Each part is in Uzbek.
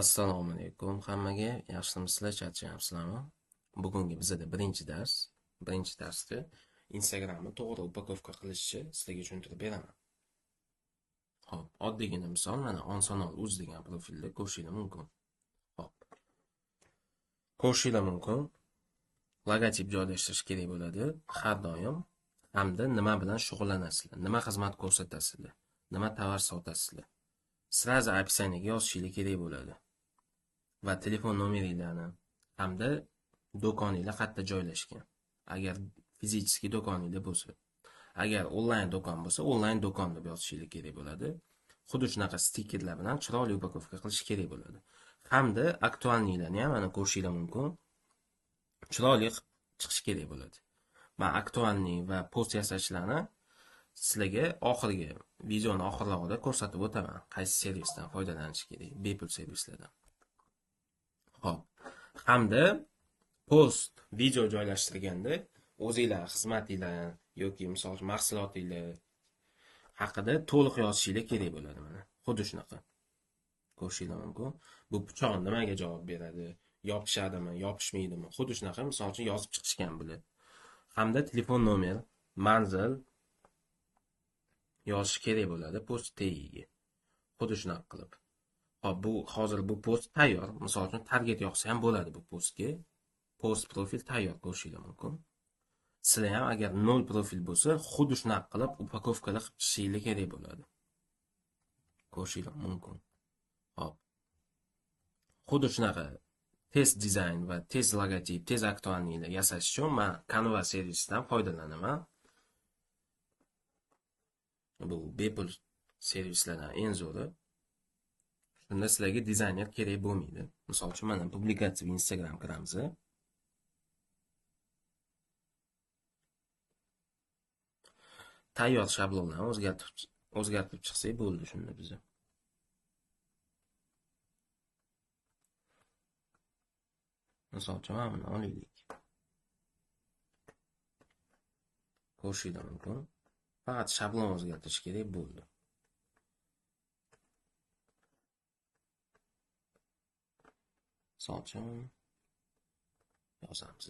Assalomu alaykum hammaga. Yaxshimisizlar, charchamayapsizlarmi? Bugungi bizada birinchi darsda Instagramni to'g'ri upakovka qilishni sizlarga tushuntirib beraman. Xo'p, oddiygina misol mana Onsonol.uz degan profilda ko'rishingiz mumkin. Xo'p, ko'rishingiz mumkin. Logotip joylashtirish kerak bo'ladi har doim. Hamda nima bilan shug'ullanasizlar, nima xizmat ko'rsatasizlar, nima tovar sotasizlar. Srazi описаниеga yozishingiz kerak bo'ladi. Va telefon nomeringlarni hamda do'koninglar qayerda joylashgan. Agar fizический do'koninglar bo'lsa, agar onlayn do'kon bo'lsa, onlayn do'kon deb yozishingiz kerak bo'ladi. Xuddi shunaqa stikerlar bilan chiroyli upakovka qilish kerak bo'ladi. Hamda aktualniylarni ham mana ko'rishingiz mumkin. Chiroyli chiqish kerak bo'ladi. Men aktualniy va post yasashlarni sizlarga oxirgi videoni oxirlarida ko'rsatib o'taman. Qaysi servisdan foydalanish kerak, bepul servislardan. Xo'p. Hamda post video joylashtirganda o'zingizlar xizmatinglar yoki misol uchun mahsulotinglar haqida to'liq yozishingiz kerak bo'ladi mana. Xuddi shunaqa. Ko'rishingiz mumkin. Bu pichoq nimaga javob beradi? Yopishadimi, yopishmaydimi? Xuddi shunaqa misol uchun yozib chiqishgan bular. Hamda telefon nomer, manzil yozish kerak bo'ladi post tagiga. Xuddi shunaqa qilib. Hop, hozir bu post tayyor. Misol uchun target yoqsa ham bo'ladi bu postga. Post profil tayyor ko'rishingiz mumkin. Sizlar ham agar 0 profil bo'lsa, xuddi shunaqa qilib upakovkalar qilishinglar kerak bo'ladi. Ko'rishingiz mumkin. Hop. Xuddi shunaqa test dizayn va test logotip, test aktualniylar yasash uchun men Canva servisidan foydalanaman. Bu bepul servislardan eng zo'ri. Shunda sizlarga dizayner kerak bo'lmaydi. Misol uchun mana publikatsiya Instagram kiramiz. Tayyor shablonlarni o'zgartirib chiqsak bo'ldi shunda biz. Misol uchun mana buni olaylik. Ko'rishingiz mumkin. Faqat shablon o'zgartirish kerak bo'ldi. Misol uchun yozamiz.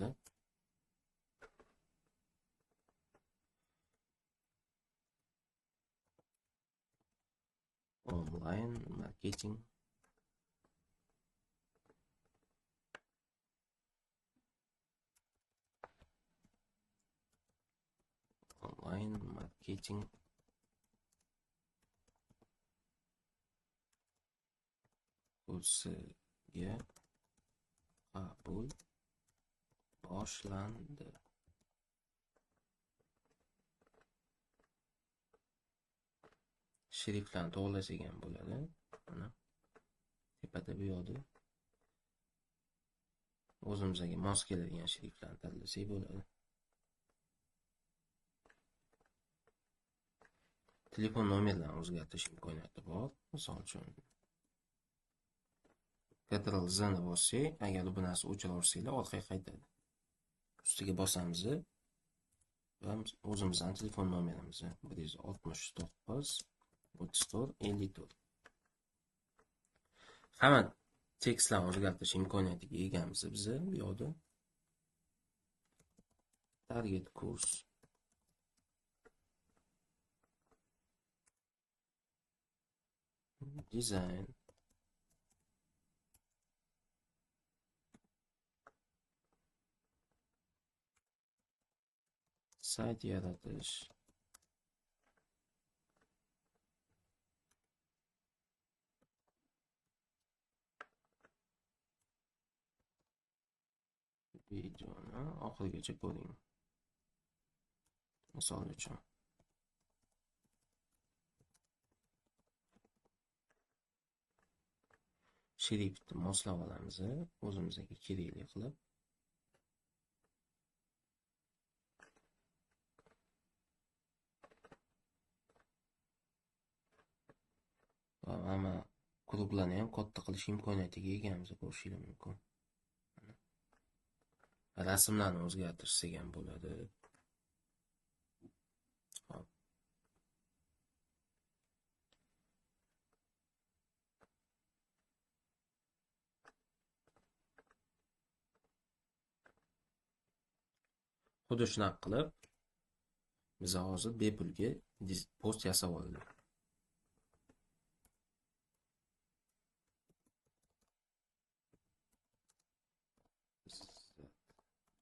Online marketing kursiga qabul boshlandi. Shriftlarni to'g'rilasak ham bo'ladi. Mana tepada bu yoqda o'zimizga mos keladigan shriftlarni tanlasak bo'ladi. Telefon nomerlarini o'zgartirish imkoniyati bor. Misol uchun Ctrl Z ni bossak, agar bu narsa o'chira olsanglar orqaga qaytadi. Ustiga bosamiz va o'zimizning telefon nomerimizni 169 34 54. Hamma tekstlarni o'zgartirish imkoniyatiga egamiz biz bu yoqda. Target kurs dizayn sayt yaratish videoni oxirigacha ko'ring. Misol uchun shriftni moslab olamiz, o'zimizga kerakli qilib. Va hamma klublarni ham katta qilish imkoniyatiga egamiz, ko'rishingiz mumkin. Rasmlarni o'zgartirsak ham bo'ladi. Xuddi shunaqa qilib biz hozir bepulga post yasab oldik.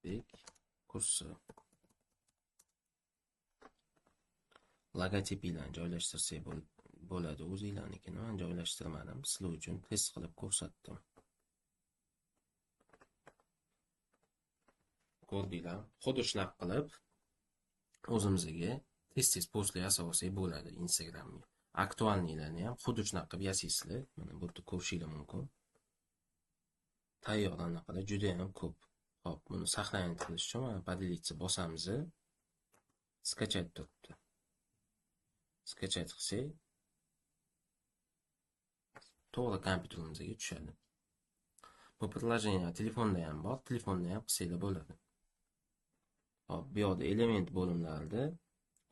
Bek kursi logotip bilan joylashtirsak bo'ladi. O'zingizlarnikini men joylashtirmadim. Sizlar uchun test qilib ko'rsatdim. Ko'rdinglar? Xuddi shunaqa qilib o'zimizga tez postlar yasab olsak bo'ladi Instagramga. Aktualnilarni ham xuddi shunaqa qilib yasaysizlar. Mana bu yerda ko'rishingiz mumkin. Tayyor anaqalar juda ham ko'p. Hop, buni saqlanib qilish uchun mana поделиться bosamiz. Skachat turibdi. Skachat qilsak, to'g'ri kompyuterimizga tushadi. Bu приложение telefonda ham bor, telefonda ham qilsanglar bo'ladi. Hop, bu yerda element bo'limlarida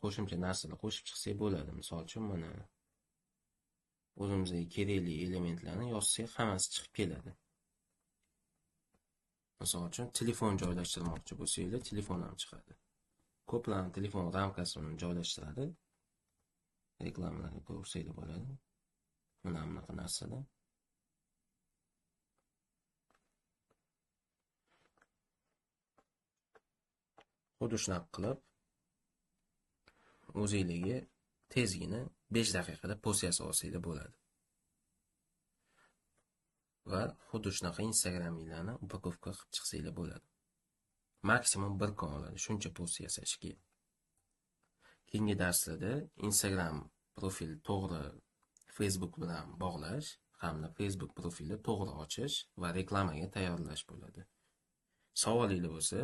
qo'shimcha narsalar qo'shib chiqsak bo'ladi. Misol uchun mana o'zimizga kerakli elementlarni yozsak, hammasi chiqib keladi. Misol uchun telefon joylashtirmoqchi bo'lsanglar, telefon ham chiqadi. Ko'plar telefon ramkasini joylashtiradi. Reklamalarni ko'rsanglar bo'ladi. Mana bunaqa narsalar. Xuddi shunaqa qilib o'zingizga tezgina 5 daqiqada post yasab olsanglar bo'ladi. Va xuddi shunaqa Instagraminglarni upakovka qilib chiqsanglar bo'ladi. Maksimum 1 kun oladi shuncha post yasashga. Keyingi darslarda Instagram profil to'g'ri Facebook bilan bog'lash hamda Facebook profilni to'g'ri ochish va reklamaga tayyorlash bo'ladi. Savolingiz bo'lsa,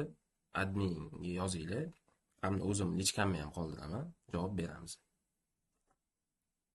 adminga yozinglar, hamda o'zim lichkamni ham qoldiraman, javob beramiz.